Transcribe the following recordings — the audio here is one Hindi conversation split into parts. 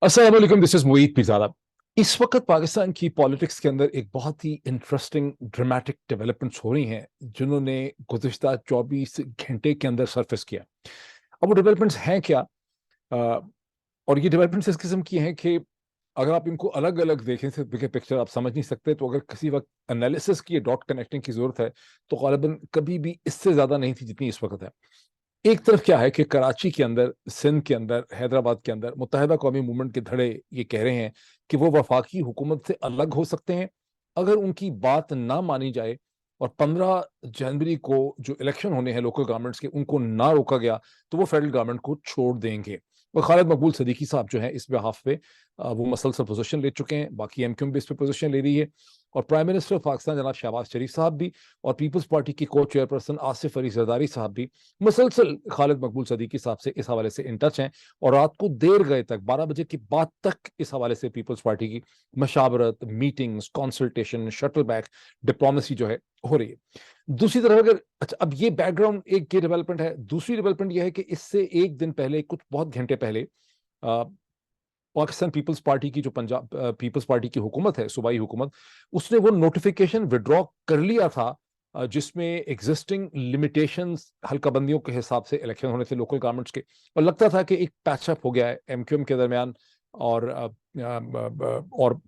अस्सलाम वालेकुम, दिस इज मुईद पिज़ादा। इस वक्त पाकिस्तान की पॉलिटिक्स के अंदर एक बहुत ही इंटरेस्टिंग ड्रामेटिक डेवलपमेंट्स हो रही हैं जिन्होंने गुज़िश्ता 24 घंटे के अंदर सरफेस किया। अब वो डेवलपमेंट्स हैं क्या? अ, और ये डेवलपमेंट्स इस किस्म की हैं कि अगर आप इनको अलग अलग देखें से बिगर पिक्चर आप समझ नहीं सकते, तो अगर किसी वक्त एनालिसिस की डॉट कनेक्टिंग की जरूरत है तो गालिबन कभी भी इससे ज्यादा नहीं थी जितनी इस वक्त है। एक तरफ क्या है कि कराची के अंदर, सिंध के अंदर, हैदराबाद के अंदर मुत्तहिदा कौमी मूवमेंट के धड़े ये कह रहे हैं कि वो वफाकी हुकूमत से अलग हो सकते हैं अगर उनकी बात ना मानी जाए और 15 जनवरी को जो इलेक्शन होने हैं लोकल गवर्नमेंट्स के उनको ना रोका गया तो वो फेडरल गवर्नमेंट को छोड़ देंगे। और खालिद मकबूल सदीकी साहब जो है इस बिहाफ पे वो मसलसल पोजीशन ले चुके हैं, बाकी एमक्यूएम भी इस पे पोजीशन ले रही है। और प्राइम मिनिस्टर पाकिस्तान जनाब शहबाज शरीफ साहब भी और पीपल्स पार्टी की को चेयरपर्सन आसिफ अली जरदारी साहब भी मुसलसल खालिद मकबूल सदीकी साहब से इस हवाले से इन टच हैं। और रात को देर गए तक 12 बजे के बाद तक इस हवाले से पीपल्स पार्टी की मशावरत, meetings, consultation, shuttle back diplomacy जो है हो रही है। दूसरी तरफ अगर अच्छा, अब ये बैकग्राउंड एक ये डेवलपमेंट है। दूसरी डेवलपमेंट यह है कि इससे एक दिन पहले, कुछ बहुत घंटे पहले, पाकिस्तान पीपल्स पार्टी की जो पंजाब पीपल्स पार्टी की हुकूमत है, सूबाई हुकूमत, उसने वो नोटिफिकेशन विड्रॉ कर लिया था जिसमें एग्जिस्टिंग लिमिटेशंस, हल्काबंदियों के हिसाब से इलेक्शन होने थे लोकल गवर्नमेंट्स के। और लगता था कि एक पैचअप हो गया है एमक्यूएम के दरमियान और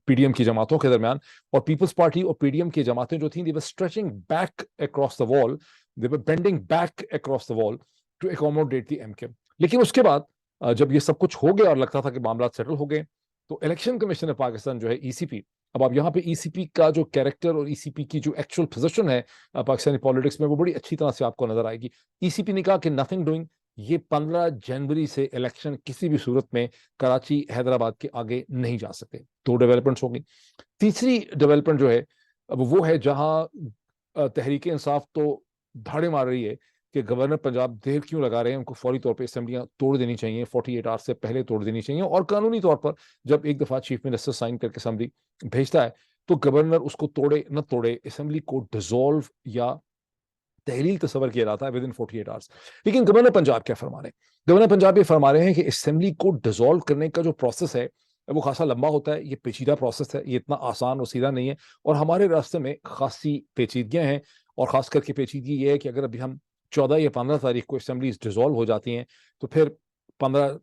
पीडीएम की जमातों के दरमियान। और पीपल्स पार्टी और पीडीएम की जमातें जो थी, they were stretching back across the wall, they were bending back across the wall to accommodate the MQM. लेकिन उसके बाद जब ये सब कुछ हो गया और लगता था कि मामला सेटल हो गए, तो इलेक्शन कमीशन ऑफ पाकिस्तान जो है ईसीपी, अब आप यहाँ पे ईसीपी का जो कैरेक्टर और ईसीपी की जो एक्चुअल पोजीशन है पाकिस्तानी पॉलिटिक्स में, वो बड़ी अच्छी तरह से आपको नजर आएगी। ईसीपी ने कहा कि नथिंग डूइंग, ये 15 जनवरी से इलेक्शन किसी भी सूरत में कराची हैदराबाद के आगे नहीं जा सकते। दो डेवलपमेंट्स हो गई। तीसरी डेवलपमेंट जो है अब वो है जहां तहरीक इंसाफ तो धाड़े मार रही है कि गवर्नर पंजाब देर क्यों लगा रहे हैं, उनको फौरी तौर पे असेंबलियां तोड़ देनी चाहिए, 48 आवर्स से पहले तोड़ देनी चाहिए। और कानूनी तौर पर जब एक दफा चीफ मिनिस्टर साइन करके असेंबली भेजता है तो गवर्नर उसको तोड़े न तोड़े, असेंबली को डिसॉल्व या तहलील तस्वर किया जाता है विद इन 48 आवर्स। लेकिन गवर्नर पंजाब क्या फरमा रहे हैं? गवर्नर पंजाब ये फरमा रहे हैं कि असेंबली को डिसॉल्व करने का जो प्रोसेस है वो खासा लंबा होता है, ये पेचीदा प्रोसेस है, ये इतना आसान और सीधा नहीं है। और हमारे रास्ते में खासी पेचीदगियां हैं। और खास करके पेचीदगी ये है कि अगर अभी हम 14 या 15 तारीख को असेंबलीज डिसॉल्व हो जाती हैं तो फिर 15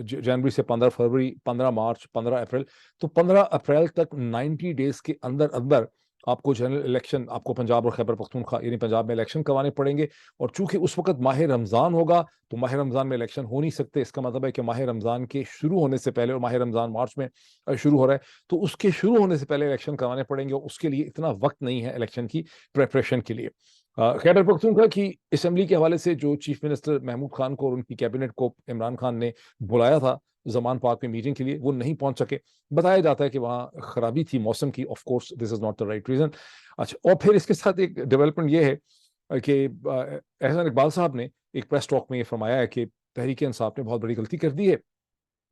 जनवरी से 15 फरवरी, 15 मार्च, 15 अप्रैल, तो 15 अप्रैल तक 90 डेज के अंदर अंदर आपको जनरल इलेक्शन, आपको पंजाब और खैबर पख्तूनख्वा यानी पंजाब में इलेक्शन करवाने पड़ेंगे। और चूंकि उस वक्त माह रमजान होगा तो माह रमजान में इलेक्शन हो नहीं सकते। इसका मतलब है कि माह रमजान के शुरू होने से पहले, और माह रमजान मार्च में शुरू हो रहा है, तो उसके शुरू होने से पहले इलेक्शन करवाने पड़ेंगे। और उसके लिए इतना वक्त नहीं है इलेक्शन की प्रेपरेशन के लिए। खैबर पख्तूनख्वा की असेंबली के हवाले से जो चीफ मिनिस्टर महमूद खान को और उनकी कैबिनेट को इमरान खान ने बुलाया था जमान पार्क में मीटिंग के लिए, वो नहीं पहुंच सके। बताया जाता है कि वहाँ खराबी थी मौसम की। Of course this is not the right reason. अच्छा, और फिर इसके साथ एक डेवलपमेंट ये है कि एहसान इकबाल साहब ने एक प्रेस टॉक में ये फरमाया है कि तहरीक इंसाफ ने बहुत बड़ी गलती कर दी है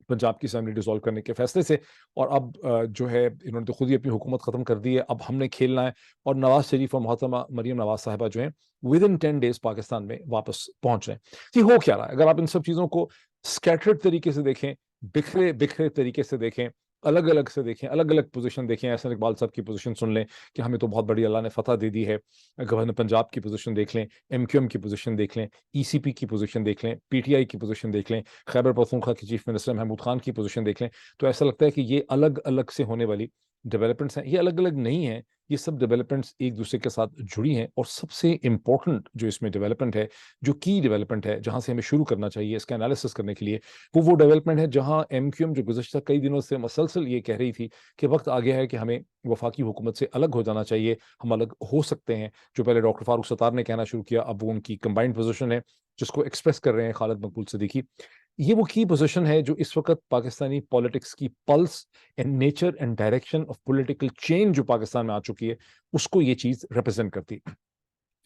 पंजाब की असेंबली डिसॉल्व करने के फैसले से। और अब जो है इन्होंने तो खुद ही अपनी हुकूमत खत्म कर दी है, अब हमने खेलना है। और नवाज शरीफ और मोहतरमा मरियम नवाज साहिबा जो है विद इन 10 डेज पाकिस्तान में वापस पहुंच रहे हैं। जी, हो क्या रहा है अगर आप इन सब चीजों को स्कैटर्ड तरीके से देखें, बिखरे बिखरे तरीके से देखें, अलग अलग से देखें, अलग अलग पोजीशन देखें। एहसान इकबाल साहब की पोजीशन सुन लें कि हमें तो बहुत बड़ी अल्लाह ने फतह दे दी है। गवर्नर पंजाब की पोजीशन देख लें, एमक्यूएम की पोजीशन देख लें, ईसीपी की पोजीशन देख लें, पीटीआई की पोजीशन देख लें, खैबर पख्तूनख्वा के चीफ मिनिस्टर महमूद खान की पोजीशन देख लें, तो ऐसा लगता है कि ये अलग अलग से होने वाली डेवलपमेंट्स हैं। ये अलग अलग नहीं है, ये सब डेवलपमेंट्स एक दूसरे के साथ जुड़ी हैं। और सबसे इंपॉर्टेंट जो इसमें डेवलपमेंट है, जो की डेवलपमेंट है, जहां से हमें शुरू करना चाहिए इसका एनालिसिस करने के लिए, वो डेवलपमेंट है जहां एमक्यूएम जो गुज़श्ता कई दिनों से मसलसल ये कह रही थी कि वक्त आ गया है कि हमें वफाकी हुकूमत से अलग हो जाना चाहिए, हम अलग हो सकते हैं। जो पहले डॉक्टर फारूक सत्तार ने कहना शुरू किया, अब वो उनकी कंबाइंड पोजीशन है जिसको एक्सप्रेस कर रहे हैं खालिद मकबूल सदीकी। ये वो की पोजीशन है जो इस वक्त पाकिस्तानी पॉलिटिक्स की pulse and nature and direction of political change जो पाकिस्तान में आ चुकी है, उसको ये चीज रिप्रेजेंट करती है।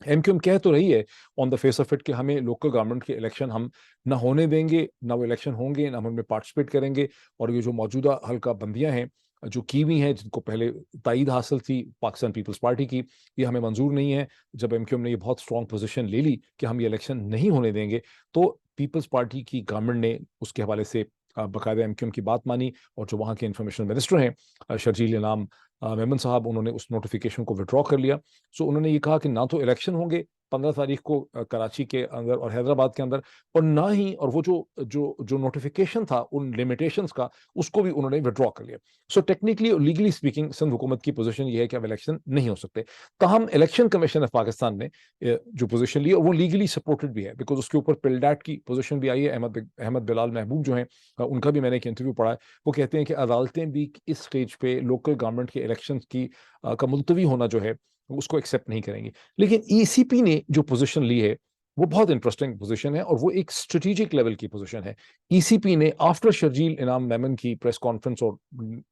एमक्यूएम कह तो रही है on the face of it कि हमें लोकल गवर्नमेंट के इलेक्शन हम ना होने देंगे, ना वो इलेक्शन होंगे, ना हम उनमें पार्टिसिपेट करेंगे। और ये जो मौजूदा हल्का बंदियां हैं जो की हुई हैं, जिनको पहले तायद हासिल थी पाकिस्तान पीपल्स पार्टी की, ये हमें मंजूर नहीं है। जब एमक्यूएम ने ये बहुत स्ट्रॉन्ग पोजीशन ले ली कि हम ये इलेक्शन नहीं होने देंगे, तो पीपल्स पार्टी की गवर्नमेंट ने उसके हवाले से बाकायदा एमक्यूएम की बात मानी, और जो वहाँ के इंफॉर्मेशन मिनिस्टर हैं शर्जील इनाम मेमन साहब, उन्होंने उस नोटिफिकेशन को विड्रॉ कर लिया। सो उन्होंने ये कहा कि ना तो इलेक्शन होंगे 15 तारीख को कराची के अंदर और हैदराबाद के अंदर, और ना ही, और वो जो जो जो नोटिफिकेशन था उन लिमिटेशंस का, उसको भी उन्होंने विड्रॉ कर लिया। सो टेक्निकली और लीगली स्पीकिंग सिंध हुकूमत की पोजीशन ये है कि अब इलेक्शन नहीं हो सकते। ताहम इलेक्शन कमीशन ऑफ पाकिस्तान ने जो पोजीशन ली, और वो लीगली सपोर्टेड भी है, बिकॉज उसके ऊपर पिलडैट की पोजीशन भी आई है। अहमद बिलाल महबूब जो हैं, उनका भी मैंने एक इंटरव्यू पढ़ा है। वो कहते हैं कि अदालतें भी इस स्टेज पे लोकल गवर्नमेंट के इलेक्शन की का मुलतवी होना जो है उसको एक्सेप्ट नहीं करेंगे। लेकिन ईसीपी ने जो पोजीशन ली है वो बहुत इंटरेस्टिंग पोजीशन है, और वो एक स्ट्रेटेजिक लेवल की पोजीशन है। ईसीपी ने आफ्टर शर्जील इनाम मेमन की प्रेस कॉन्फ्रेंस और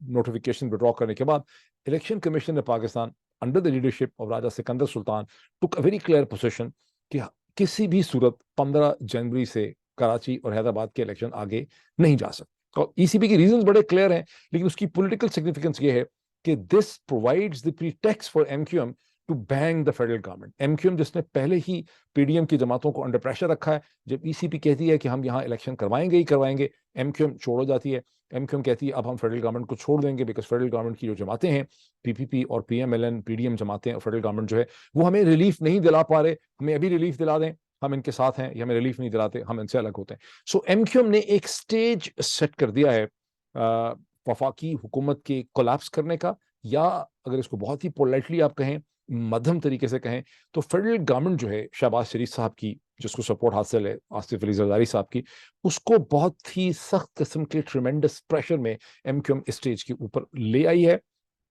नोटिफिकेशन विड्रॉ करने के बाद, इलेक्शन कमीशन ने Pakistan under the leadership of Raja Sikandar Sultan took a very clear position कि किसी भी सूरत 15 जनवरी से कराची और हैदराबाद के इलेक्शन आगे नहीं जा सकते। और ईसीपी की रीजंस बड़े क्लियर हैं, लेकिन उसकी पॉलिटिकल सिग्निफिकेंस ये है कि this provides the pretext for MQM to bang the federal government. MQM जिसने पहले ही पीडीएम की जमातों को अंडर प्रेशर रखा है, जब ईसीपी कहती है कि हम यहाँ इलेक्शन करवाएंगे ही करवाएंगे, एमक्यूएम छोड़ जाती है। एमक्यूएम कहती है अब हम फेडरल गवर्नमेंट को छोड़ देंगे, बिकॉज फेडरल गवर्नमेंट की जो जमातें हैं, पीपीपी और पीएमएलएन पीडीएम जमातें और फेडरल गवर्नमेंट जो है वो हमें रिलीफ नहीं दिला पा रहे, हमें अभी रिलीफ दिला दें, हम इनके साथ हैं, या हमें रिलीफ नहीं दिलाते, हम इनसे अलग होते हैं। सो एमक्यूएम ने एक स्टेज सेट कर दिया है वफाकी हुकूमत के कोलैप्स करने का, या अगर इसको बहुत ही पोलाइटली आप कहें, मध्यम तरीके से कहें, तो फेडरल गवर्नमेंट जो है शहबाज शरीफ साहब की, जिसको सपोर्ट हासिल है आसिफ अली जरदारी साहब की, उसको बहुत ही सख्त किस्म के ट्रिमेंडस प्रेशर में एमक्यूएम स्टेज के ऊपर ले आई है।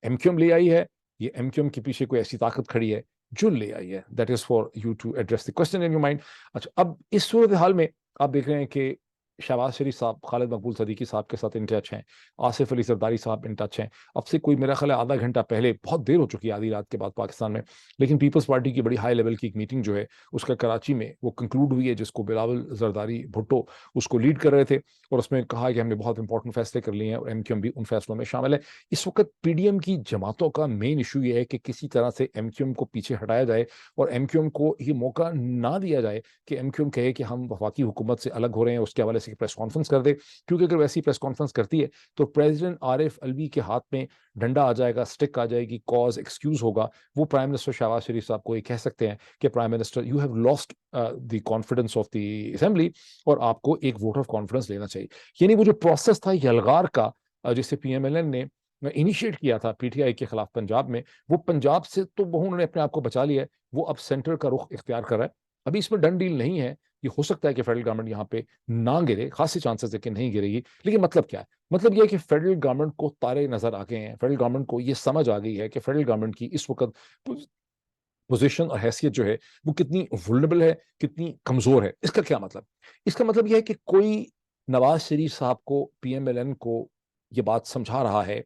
एमक्यूएम ले आई है, ये एमक्यूएम के पीछे कोई ऐसी ताकत खड़ी है जो ले आई है। That is for you to address the question in your mind. अच्छा, अब इस सूरत हाल में आप देख रहे हैं कि शहबाज शरीफ साहब खालिद मकबूल सदीकी साहब के साथ इन टच हैं, आसिफ अली जरदारी साहब इन टच हैं। अब से कोई मेरा ख्याल है आधा घंटा पहले, बहुत देर हो चुकी है आधी रात के बाद पाकिस्तान में, लेकिन पीपल्स पार्टी की बड़ी हाई लेवल की एक मीटिंग जो है उसका कराची में वो कंक्लूड हुई है, जिसको बिलावल जरदारी भुट्टो उसको लीड कर रहे थे, और उसमें कहा कि हमने बहुत इंपॉर्टेंट फैसले कर लिए हैं और एमक्यूएम भी उन फैसलों में शामिल है। इस वक्त पीडीएम की जमातों का मेन इशू ये है कि किसी तरह से एमक्यूएम को पीछे हटाया जाए, और एमक्यूएम को ये मौका ना दिया जाए कि एमक्यूएम कहे कि हम वफाकी हुकूमत से अलग हो रहे हैं, उसके हवाले से प्रेस कॉन्फ्रेंस कर दे। क्योंकि अगर वैसी प्रेस कॉन्फ्रेंस करती है तो प्रेसिडेंट आरिफ अलवी के हाथ में डंडा आ जाएगा, स्टिक आ जाएगी, कॉज एक्सक्यूज होगा। वो प्राइम मिनिस्टर शहबाज शरीफ साहब को ये कह सकते हैं कि prime minister you have lost the confidence of the assembly, और आपको एक वोट ऑफ कॉन्फिडेंस लेना चाहिए। यानी वो जो प्रोसेस था यलगार का, जिसे पीएमएलएन ने इनिशिएट किया था पीटीआई के खिलाफ पंजाब में, वो पंजाब से तो वो उन्होंने अपने आप को बचा लिया है, वो अब सेंटर का रुख इख्तियार कर रहा है। अभी इसमें डन डील नहीं है, ये हो सकता है कि फेडरल गवर्नमेंट यहाँ पे ना गिरे, खासी चांसेस है कि नहीं गिरेगी। लेकिन मतलब क्या है? मतलब यह है कि फेडरल गवर्नमेंट को तारे नजर आ गए हैं, फेडरल गवर्नमेंट को ये समझ आ गई है कि फेडरल गवर्नमेंट की इस वक्त पोजीशन और हैसियत जो है वो कितनी वुल्नरेबल है, कितनी कमजोर है। इसका क्या मतलब? इसका मतलब यह है कि कोई नवाज शरीफ साहब को, पीएमएलएन को ये बात समझा रहा है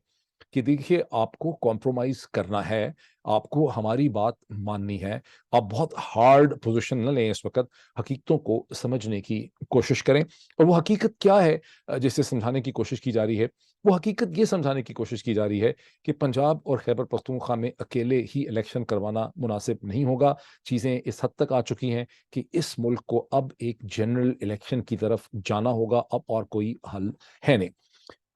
कि देखिए आपको कॉम्प्रोमाइज करना है, आपको हमारी बात माननी है, आप बहुत हार्ड पोजीशन न लें इस वक्त, हकीकतों को समझने की कोशिश करें। और वो हकीकत क्या है जिसे समझाने की कोशिश की जा रही है? वो हकीकत ये समझाने की कोशिश की जा रही है कि पंजाब और खैबर पख्तूनख्वा में अकेले ही इलेक्शन करवाना मुनासिब नहीं होगा। चीज़ें इस हद तक आ चुकी हैं कि इस मुल्क को अब एक जनरल इलेक्शन की तरफ जाना होगा, अब और कोई हल है नहीं।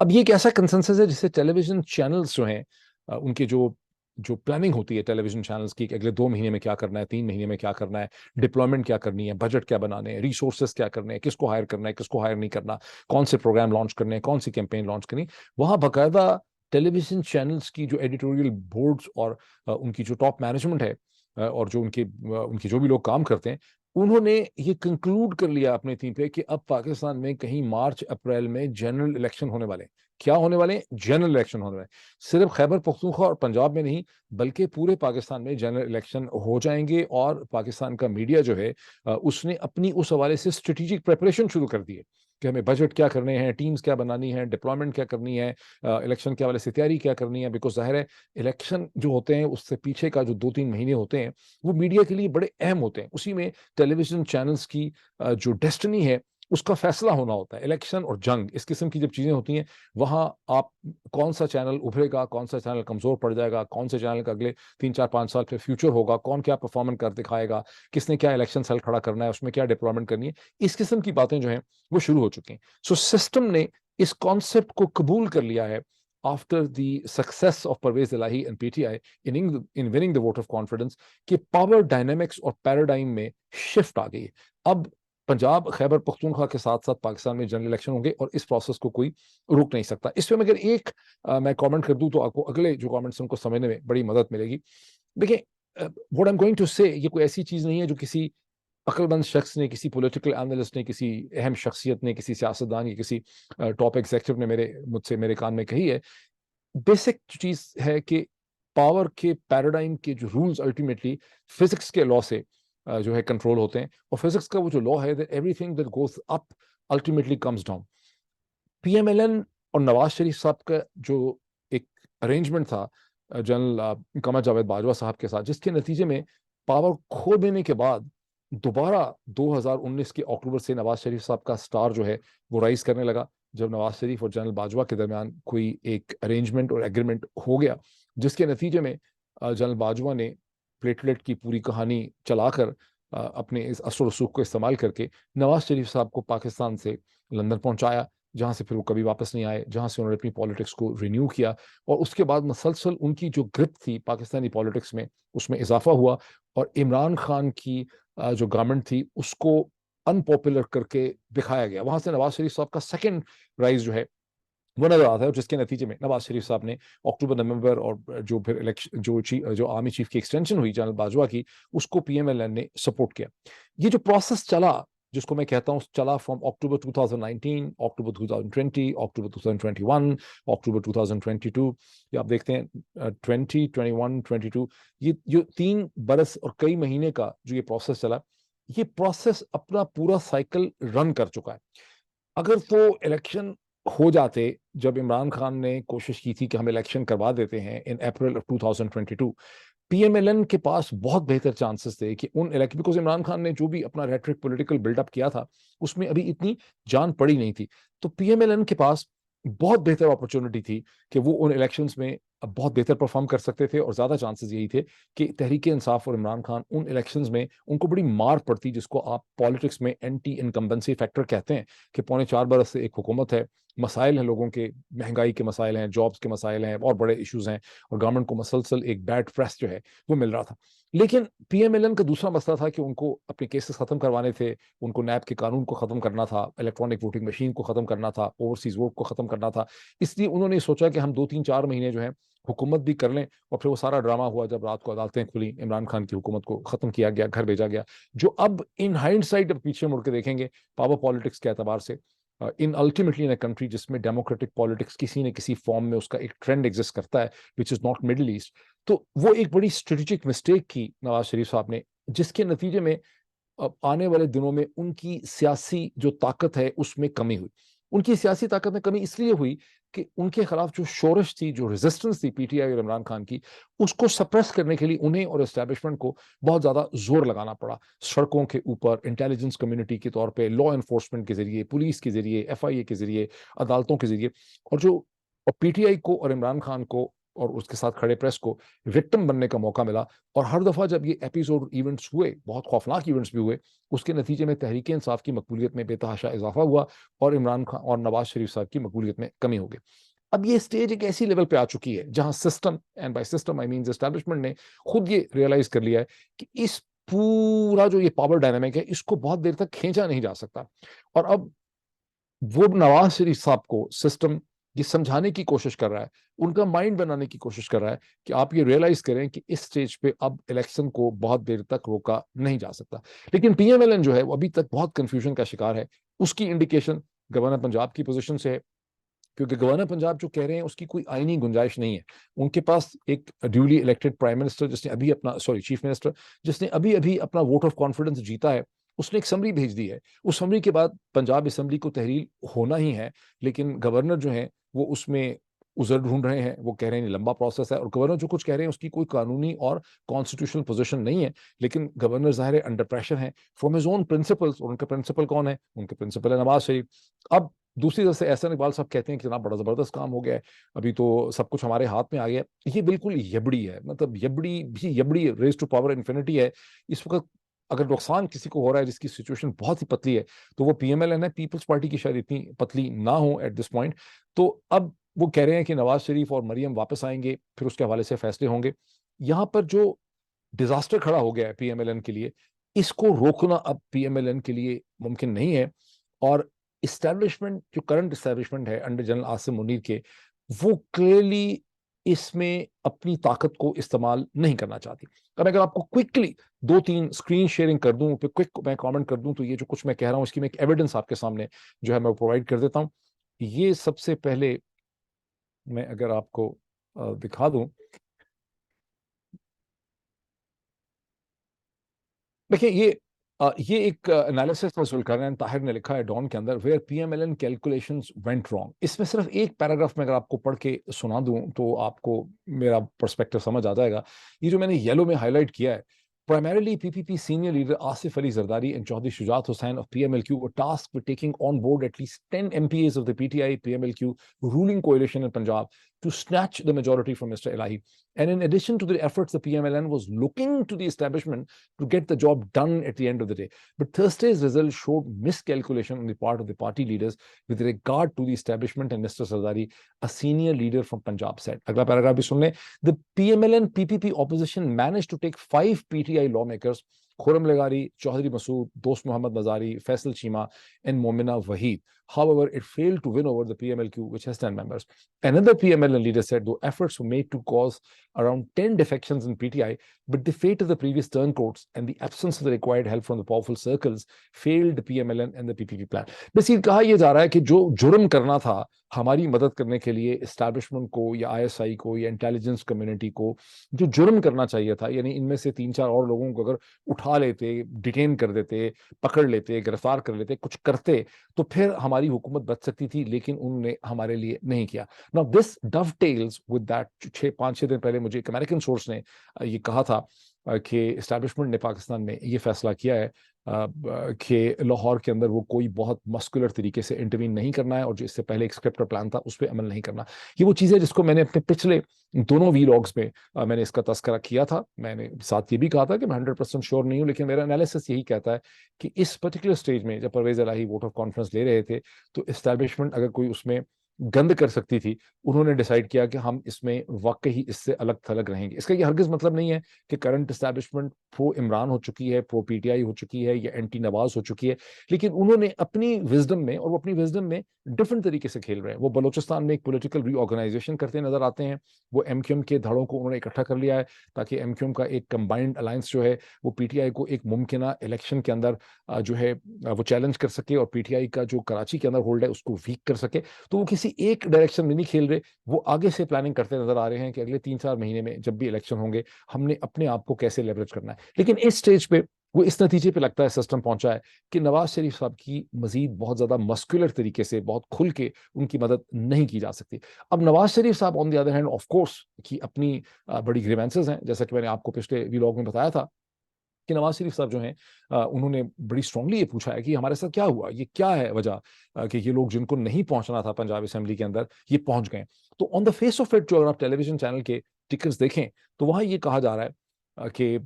अब ये एक ऐसा कंसेंसस है जिससे टेलीविजन चैनल्स जो हैं उनके जो जो प्लानिंग होती है टेलीविजन चैनल्स की, अगले 2 महीने में क्या करना है, 3 महीने में क्या करना है, डिप्लॉयमेंट क्या करनी है, बजट क्या बनाने हैं, रिसोर्सेज क्या करने हैं, किसको हायर करना है, किसको हायर नहीं करना, कौन से प्रोग्राम लॉन्च करने हैं, कौन सी कैंपेन लॉन्च करनी, वहाँ बाकायदा टेलीविजन चैनल्स की जो एडिटोरियल बोर्ड्स और उनकी जो टॉप मैनेजमेंट है और जो उनके जो भी लोग काम करते हैं, उन्होंने ये कंक्लूड कर लिया अपने टीम पे कि अब पाकिस्तान में कहीं मार्च अप्रैल में जनरल इलेक्शन होने वाले हैं। क्या होने वाले हैं? जनरल इलेक्शन होने वाले। सिर्फ खैबर पख्तूनख्वा और पंजाब में नहीं, बल्कि पूरे पाकिस्तान में जनरल इलेक्शन हो जाएंगे। और पाकिस्तान का मीडिया जो है उसने अपनी उस हवाले से स्ट्रेटेजिक प्रिपरेशन शुरू कर दी है कि हमें बजट क्या करने हैं, टीम्स क्या बनानी है, डिप्लॉयमेंट क्या करनी है, इलेक्शन के हवाले से तैयारी क्या करनी है। बिकॉज जाहिर है इलेक्शन जो होते हैं उससे पीछे का जो 2-3 महीने होते हैं वो मीडिया के लिए बड़े अहम होते हैं। उसी में टेलीविजन चैनल्स की जो डेस्टिनी है उसका फैसला होना होता है। इलेक्शन और जंग, इस किस्म की जब चीजें होती हैं, वहां आप कौन सा चैनल उभरेगा, कौन सा चैनल कमजोर पड़ जाएगा, कौन से चैनल का अगले 3-4-5 साल पे फ्यूचर होगा, कौन क्या परफॉर्मेंस कर दिखाएगा, किसने क्या इलेक्शन सेल खड़ा करना है, उसमें क्या डिप्लॉयमेंट करनी है, इस किस्म की बातें जो हैं वो शुरू हो चुकी हैं। सो सिस्टम ने इस कॉन्सेप्ट को कबूल कर लिया है after the success of Pervez Elahi and PTI in winning the vote of confidence, कि पावर डायनेमिक्स और पैराडाइम में शिफ्ट आ गई है। अब पंजाब खैबर पख्तूनख्वा के साथ साथ पाकिस्तान में जनरल इलेक्शन होंगे और इस प्रोसेस को कोई रोक नहीं सकता। इस पे अगर एक मैं कमेंट कर दूं तो आपको अगले जो कमेंट्स उनको समझने में बड़ी मदद मिलेगी। देखिए, what I am going to say, ये कोई ऐसी चीज नहीं है जो किसी अक्लमंद शख्स ने, किसी पॉलिटिकल एनालिस्ट ने, किसी अहम शख्सियत ने, किसी सियासतदान या किसी टॉप एग्जीक्यूटिव ने मुझसे मेरे कान में कही है। बेसिक चीज है कि पावर के पैराडाइम के जो रूल्स अल्टीमेटली फिजिक्स के लॉ से जो है कंट्रोल होते हैं, और फिजिक्स का वो जो लॉ है that everything that goes up ultimately comes down. PMLN और नवाज शरीफ साहब का जो एक अरेंजमेंट था जनरल कमर जावेद बाजवा साहब के साथ, जिसके नतीजे में पावर खो देने के बाद दोबारा 2019 के अक्टूबर से नवाज शरीफ साहब का स्टार जो है वो राइज करने लगा, जब नवाज शरीफ और जनरल बाजवा के दरमियान कोई एक अरेंजमेंट और एग्रीमेंट हो गया, जिसके नतीजे में जनरल बाजवा ने प्लेटलेट की पूरी कहानी चलाकर अपने इस असर रसूख को इस्तेमाल करके नवाज शरीफ साहब को पाकिस्तान से लंदन पहुंचाया, जहां से फिर वो कभी वापस नहीं आए, जहां से उन्होंने अपनी पॉलिटिक्स को रिन्यू किया, और उसके बाद मसलसल उनकी जो ग्रिप थी पाकिस्तानी पॉलिटिक्स में उसमें इजाफा हुआ, और इमरान खान की जो गवर्नमेंट थी उसको अनपॉपुलर करके दिखाया गया। वहां से नवाज शरीफ साहब का सेकंड राइज जो है वो नजर आता है, जिसके नतीजे में नवाज शरीफ साहब ने अक्टूबर नवंबर और जो फिर इलेक्शन जो आर्मी चीफ की एक्सटेंशन हुई जनरल बाजवा की, उसको पीएमएलएन ने सपोर्ट किया। ये जो प्रोसेस चला, जिसको मैं कहता हूँ चला फ्रॉम अक्टूबर 2019, अक्टूबर 2020, अक्टूबर 2021, अक्टूबर 2022, ये आप देखते हैं 20, 21, 22, ये जो 3 बरस और कई महीने का जो ये प्रोसेस चला, ये प्रोसेस अपना पूरा साइकिल रन कर चुका है। अगर तो इलेक्शन हो जाते, जब इमरान खान ने कोशिश की थी कि हम इलेक्शन करवा देते हैं इन अप्रैल ऑफ 2022, पीएमएलएन के पास बहुत बेहतर चांसेस थे कि उन इलेक्शन, बिकॉज इमरान खान ने जो भी अपना रेटरिक पॉलिटिकल बिल्डअप किया था उसमें अभी इतनी जान पड़ी नहीं थी, तो पीएमएलएन के पास बहुत बेहतर अपॉर्चुनिटी थी कि वो उन इलेक्शंस में अब बहुत बेहतर परफॉर्म कर सकते थे, और ज्यादा चांसेस यही थे कि तहरीक इंसाफ और इमरान खान उन इलेक्शंस में उनको बड़ी मार पड़ती, जिसको आप पॉलिटिक्स में एंटी इनकम्बेंसी फैक्टर कहते हैं, कि 4.25 बरस से एक हुकूमत है, मसाइल हैं लोगों के, महंगाई के मसाइल हैं, जॉब्स के मसाइल हैं, और बड़े इश्यूज हैं, और गवर्नमेंट को मसलसल एक बैड प्रेस जो है वो मिल रहा था। लेकिन पीएमएलएन का दूसरा मसला था कि उनको अपने केसेस खत्म करवाने थे, उनको नैब के कानून को खत्म करना था, इलेक्ट्रॉनिक वोटिंग मशीन को खत्म करना था, ओवरसीज वोट को खत्म करना था। इसलिए उन्होंने सोचा कि हम 2, 3, 4 महीने जो है हुकूमत भी कर लें, और फिर वो सारा ड्रामा हुआ जब रात को अदालतें खुली, इमरान खान की हुकूमत को खत्म किया गया, घर भेजा गया, जो अब इन हाइंडसाइट अब पीछे मुड़ के देखेंगे पावर पॉलिटिक्स के एतबार से, इन अल्टीमेटली इन अ कंट्री जिसमें डेमोक्रेटिक पॉलिटिक्स किसी न किसी फॉर्म में उसका एक ट्रेंड एग्जिस्ट करता है, which is not middle east, तो वो एक बड़ी स्ट्रेटेजिक मिस्टेक की नवाज शरीफ साहब ने, जिसके नतीजे में अब आने वाले दिनों में उनकी सियासी जो ताकत है उसमें कमी हुई। उनकी सियासी ताकत में कमी इसलिए हुई कि उनके खिलाफ जो शोरश थी, जो रेजिस्टेंस थी पीटीआई और इमरान खान की, उसको सप्रेस करने के लिए उन्हें और एस्टैब्लिशमेंट को बहुत ज्यादा जोर लगाना पड़ा, सड़कों के ऊपर, इंटेलिजेंस कम्युनिटी के तौर पे, लॉ एनफोर्समेंट के जरिए, पुलिस के जरिए, एफआईए के जरिए, अदालतों के जरिए, और पीटीआई को और इमरान खान को और उसके साथ खड़े प्रेस को विक्टिम बनने का मौका मिला। और हर दफा जब ये एपिसोड इवेंट्स हुए, बहुत खौफनाक इवेंट्स भी हुए, उसके नतीजे में तहरीक इंसाफ की मकबूलियत में बेतहाशा इजाफा हुआ, और इमरान खान और नवाज शरीफ साहब की मकबूलियत में कमी हो गई। अब ये स्टेज एक ऐसी लेवल पे आ चुकी है जहां system, and by system I mean establishment, ने खुद ये रियलाइज कर लिया है कि इस पूरा जो ये पावर डायनामिक है इसको बहुत देर तक खींचा नहीं जा सकता। और अब वो नवाज शरीफ साहब को सिस्टम ये समझाने की कोशिश कर रहा है, उनका माइंड बनाने की कोशिश कर रहा है कि आप ये रियलाइज करें कि इस स्टेज पे अब इलेक्शन को बहुत देर तक रोका नहीं जा सकता। लेकिन पीएमएलएन जो है वो अभी तक बहुत कंफ्यूजन का शिकार है। उसकी इंडिकेशन गवर्नर पंजाब की पोजीशन से है, क्योंकि गवर्नर पंजाब जो कह रहे हैं उसकी कोई आईनी गुंजाइश नहीं है। उनके पास एक ड्यूली इलेक्टेड प्राइम मिनिस्टर जिसने अभी अपना चीफ मिनिस्टर जिसने अभी अभी अपना वोट ऑफ कॉन्फिडेंस जीता है, उसने एक समरी भेज दी है। उस समरी के बाद पंजाब असेंबली को तहरीर होना ही है, लेकिन गवर्नर जो है वो उसमें उजर ढूंढ रहे हैं। वो कह रहे हैं लंबा प्रोसेस है, और गवर्नर जो कुछ कह रहे हैं उसकी कोई कानूनी और कॉन्स्टिट्यूशनल पोजीशन नहीं है, लेकिन गवर्नर जाहिर है अंडर प्रेशर है फ्रॉम हिज ओन प्रिंसिपल्स, और उनके प्रिंसिपल कौन है? उनके प्रिंसिपल है नवाज शरीफ। अब दूसरी तरफ से एहसान इकबाल साहब कहते हैं कि जनाब बड़ा जबरदस्त काम हो गया है, अभी तो सब कुछ हमारे हाथ में आ गया है। ये बिल्कुल यबड़ी है, मतलब यबड़ी भी यबड़ी रेज टू पावर इन्फिनिटी है। इस वक्त अगर नुकसान किसी को हो रहा है जिसकी सिचुएशन बहुत ही पतली है तो वो पीएमएलएन है। पीपल्स पार्टी की शायद इतनी पतली ना हो एट दिस पॉइंट। तो अब वो कह रहे हैं कि नवाज शरीफ और मरियम वापस आएंगे, फिर उसके हवाले से फैसले होंगे। यहां पर जो डिजास्टर खड़ा हो गया है पीएमएलएन के लिए, इसको रोकना अब पीएमएलएन के लिए मुमकिन नहीं है। और इस्टेब्लिशमेंट, जो करंट इस्टेब्लिशमेंट है अंडर जनरल आसिम मुनीर के, वो क्लियरली इसमें अपनी ताकत को इस्तेमाल नहीं करना चाहती। अब अगर आपको क्विकली दो तीन स्क्रीन शेयरिंग कर दूं, फिर क्विक मैं कमेंट कर दूं, तो ये जो कुछ मैं कह रहा हूं इसकी मैं एक एविडेंस आपके सामने जो है मैं प्रोवाइड कर देता हूं। ये सबसे पहले मैं अगर आपको दिखा दूं, देखिए ये एक एनालिसिस जुल्करनैन ताहिर ने लिखा है डॉन के अंदर, where PMLN calculations went wrong. इसमें सिर्फ एक पैराग्राफ में अगर आपको पढ़ के सुना दूं तो आपको मेरा पर्सपेक्टिव समझ आ जाएगा। ये जो मैंने येलो में हाईलाइट किया है, primarily PPP senior leader Asif Ali Zardari and Chaudhry Shujaat Hussain of PMLQ were tasked with taking on board at least 10 MPAs of the PTI PMLQ ruling coalition in Punjab to snatch the majority from Mr. Elahi. And in addition to the efforts, the PMLN was looking to the establishment to get the job done at the end of the day. But Thursday's result showed miscalculation on the part of the party leaders with regard to the establishment, and Mr. Zardari, a senior leader from Punjab, said. अगला पैराग्राफ भी सुन लें। The PMLN PPP opposition managed to take 5 PTI lawmakers, Khurram Legari, Chaudhry Masood, Dost Muhammad Mazari, Faisal Chima, and Momina Waheed. However, it failed to win over the PMLQ, which has 10 members. Another PMLN leader said, though efforts were made to cause around 10 defections in PTI, but the fate of the previous turncoats and the absence of the required help from the powerful circles failed the PMLN and the PPP plan. Basically कहा यह जा रहा है कि जो जुर्म करना था हमारी मदद करने के लिए एस्टैब्लिशमेंट को या आईएसआई को या इंटेलिजेंस कम्युनिटी को, जो जुर्म करना चाहिए था, यानी इनमें से 3-4 और लोगों को अगर उठा लेते, डिटेन कर देते, पकड़ लेते, गिरफ्तार कर लेते, कुछ करते, तो फिर हमारी हुकूमत बच सकती थी, लेकिन उन्होंने हमारे लिए नहीं किया। Now this dovetails with that. 5-6 दिन पहले मुझे एक अमेरिकन सोर्स ने ये कहा था कि एस्टैब्लिशमेंट ने पाकिस्तान में ये फैसला किया है कि लाहौर के अंदर वो कोई बहुत मस्कुलर तरीके से इंटरवीन नहीं करना है, और जो इससे पहले एक स्क्रिप्ट और प्लान था उस पर अमल नहीं करना। ये वो चीज़ है जिसको मैंने अपने पिछले दोनों वीलॉग्स में मैंने इसका तस्करा किया था। मैंने साथ ये भी कहा था कि मैं 100% श्योर नहीं हूँ, लेकिन मेरा एनालिसिस यही कहता है कि इस पर्टिकुलर स्टेज में जब परवेज इलाही वोट ऑफ कॉन्फ्रेंस ले रहे थे, तो एस्टैब्लिशमेंट अगर कोई उसमें गंद कर सकती थी, उन्होंने डिसाइड किया कि हम इसमें वाकई इससे अलग थलग रहेंगे। इसका ये हरगिज मतलब नहीं है कि करंट एस्टैब्लिशमेंट प्रो इमरान हो चुकी है, प्रो पीटीआई हो चुकी है या एंटी नवाज हो चुकी है, लेकिन उन्होंने अपनी विजडम में, और वो अपनी विजडम में डिफरेंट तरीके से खेल रहे हैं। वो बलोचिस्तान में एक पॉलिटिकल रीऑर्गेनाइजेशन करते नजर आते हैं। वो एमक्यूएम के धड़ों को उन्होंने इकट्ठा कर लिया है ताकि एमक्यूएम का एक कंबाइंड अलायंस जो है वो पीटीआई को एक मुमकिन इलेक्शन के अंदर जो है वो चैलेंज कर सके, और पीटीआई का जो कराची के अंदर होल्ड है उसको वीक कर सके। तो वो किसी एक डायरेक्शन में नहीं खेल रहे, वो आगे से प्लानिंग करते नजर आ रहे हैं कि अगले 3-4 महीने में जब भी इलेक्शन होंगे हमने अपने आप को कैसे लेवरेज करना है। लेकिन इस स्टेज पे वो इस नतीजे पे लगता है सिस्टम पहुंचा है कि नवाज शरीफ साहब की मजीद बहुत ज्यादा मस्कुलर तरीके से, बहुत खुल के उनकी मदद नहीं की जा सकती। अब नवाज शरीफ साहब on the other hand of course की अपनी बड़ी ग्रीवेंसेस हैं, जैसा कि मैंने आपको पिछले व्लॉग में बताया था कि नवाज शरीफ साहब जो हैं उन्होंने बड़ी स्ट्रांगली ये पूछा है कि हमारे साथ क्या हुआ, ये क्या है वजह कि ये लोग जिनको नहीं पहुंचना था पंजाब असेंबली के अंदर ये पहुंच गए। तो on the face of it, जो अगर आप टेलीविजन चैनल के टिकर्स देखें तो वहां ये कहा जा रहा है कि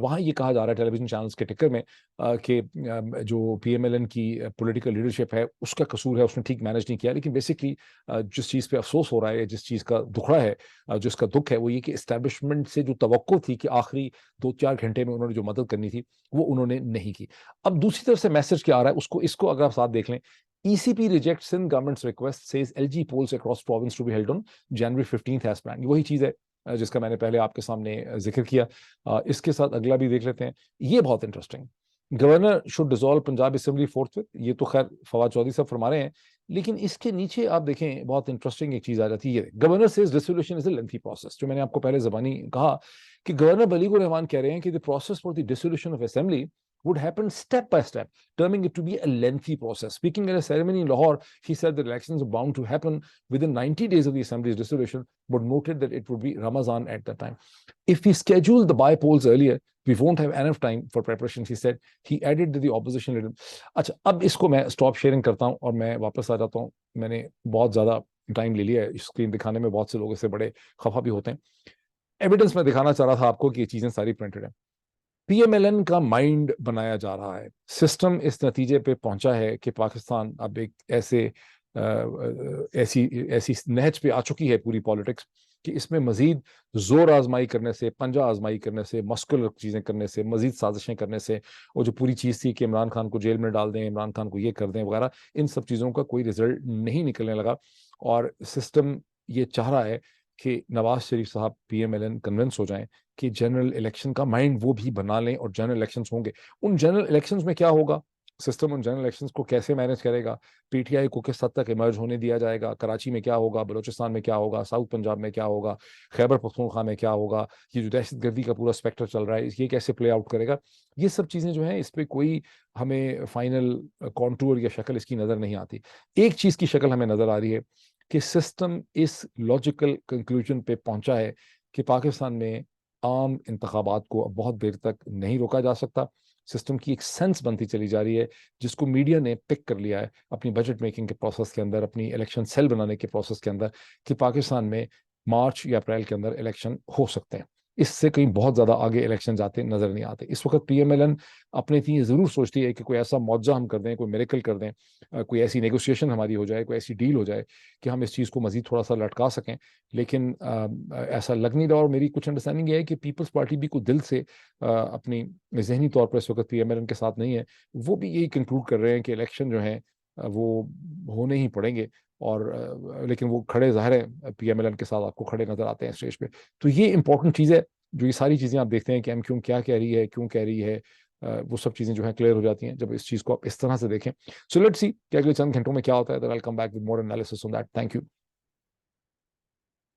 वहां ये कहा जा रहा है टेलीविजन चैनल्स के टिकर में कि जो पीएमएलएन की पॉलिटिकल लीडरशिप है उसका कसूर है, उसने ठीक मैनेज नहीं किया। लेकिन बेसिकली जिस चीज़ पे अफसोस हो रहा है, जिस चीज़ का दुखड़ा है, जिसका दुख है, वो ये कि इस्टेब्लिशमेंट से जो तवक्को थी कि आखिरी 2-4 घंटे में उन्होंने जो मदद करनी थी वो उन्होंने नहीं की। अब दूसरी तरफ से मैसेज क्या आ रहा है उसको, इसको अगर आप साथ देख लें। ECP rejects Sindh government's request, says LG polls across province to be held on January 15th as planned। वही चीज़ है जिसका मैंने पहले आपके सामने जिक्र किया। इसके साथ अगला भी देख लेते हैं, ये बहुत interesting. Governor should dissolve Punjab assembly फोर्थविथ, ये तो खैर फवाद चौधरी साहब फरमा रहे हैं, लेकिन इसके नीचे आप देखें बहुत इंटरेस्टिंग एक चीज आ जाती है। Governor says dissolution is a lengthy process. जो मैंने आपको पहले जबानी कहा कि गवर्नर बलीगुर रहमान कह रहे हैं कि the process for the dissolution of assembly would happen step by step, terming it to be a lengthy process. Speaking at a ceremony in Lahore, he said that elections are bound to happen within 90 days of the assembly's dissolution, but noted that it would be Ramazan at that time. If we schedule the by-polls earlier, we won't have enough time for preparations, he said. He added that the opposition leader... अच्छा, अब इसको मैं स्टॉप शेयरिंग करता हूँ और मैं वापस आ जाता हूँ। मैंने बहुत ज़्यादा टाइम ले लिया है स्क्रीन दिखाने में, बहुत से लोग इससे बड़े खफा भी होते हैं। एविडेंस मैं दिखाना चाह रहा था आपको कि ये चीज़ें सारी प्रिंटेड हैं। पीएमएलएन का माइंड बनाया जा रहा है। सिस्टम इस नतीजे पे पहुंचा है कि पाकिस्तान अब एक ऐसी ऐसी नहज पे आ चुकी है पूरी पॉलिटिक्स कि इसमें मजीद जोर आजमाई करने से, पंजा आजमाई करने से, मस्कुलर चीजें करने से, मजीद साजिशें करने से, वो जो पूरी चीज थी कि इमरान खान को जेल में डाल दें, इमरान खान को ये कर दें वगैरह, इन सब चीजों का कोई रिजल्ट नहीं निकलने लगा। और सिस्टम ये चाह रहा है कि नवाज शरीफ साहब पीएमएलएन कन्विंस हो जाएं कि जनरल इलेक्शन का माइंड वो भी बना लें और जनरल इलेक्शंस होंगे। उन जनरल इलेक्शंस में क्या होगा, सिस्टम उन जनरल इलेक्शंस को कैसे मैनेज करेगा, पीटीआई को किस हद तक इमर्ज होने दिया जाएगा, कराची में क्या होगा, बलूचिस्तान में क्या होगा, साउथ पंजाब में क्या होगा, खैबर पख्तूनख्वा में क्या होगा, ये जो दहशतगर्दी का पूरा स्पेक्टर चल रहा है ये कैसे प्ले आउट करेगा, ये सब चीजें जो हैं इस पर कोई हमें फाइनल कॉन्टूर या शक्ल इसकी नजर नहीं आती। एक चीज की शक्ल हमें नजर आ रही है कि सिस्टम इस लॉजिकल कंक्लूजन पे पहुंचा है कि पाकिस्तान में आम इंतखाबात को अब बहुत देर तक नहीं रोका जा सकता। सिस्टम की एक सेंस बनती चली जा रही है जिसको मीडिया ने पिक कर लिया है अपनी बजट मेकिंग के प्रोसेस के अंदर, अपनी इलेक्शन सेल बनाने के प्रोसेस के अंदर, कि पाकिस्तान में मार्च या अप्रैल के अंदर इलेक्शन हो सकते हैं। इससे कहीं बहुत ज्यादा आगे इलेक्शन जाते नजर नहीं आते। इस वक्त पीएमएलएन अपने थी जरूर सोचती है कि कोई ऐसा मुआवजा हम कर दें, कोई मिरेकल कर दें, कोई ऐसी नेगोशिएशन हमारी हो जाए, कोई ऐसी डील हो जाए कि हम इस चीज़ को मजीद थोड़ा सा लटका सकें। लेकिन ऐसा लग नहीं रहा। और मेरी कुछ अंडरस्टैंडिंग ये है कि पीपल्स पार्टी भी कुछ दिल से अपनी जहनी तौर पर इस वक्त पीएमएलएन के साथ नहीं है। वो भी यही कंक्लूड कर रहे हैं कि इलेक्शन जो है वो होने ही पड़ेंगे। और लेकिन वो खड़े ज़ाहिर है पीएमएलएन के साथ आपको खड़े नजर आते हैं स्टेज पे। तो ये इंपॉर्टेंट चीज़ है। जो ये सारी चीज़ें आप देखते हैं कि एमक्यू क्या कह रही है, क्यों कह रही है, वो सब चीज़ें जो है क्लियर हो जाती हैं जब इस चीज़ को आप इस तरह से देखें। सो लेट्स सी कि अगले चंद घंटों में क्या होता है। Then I will come back with more analysis on that. Thank you.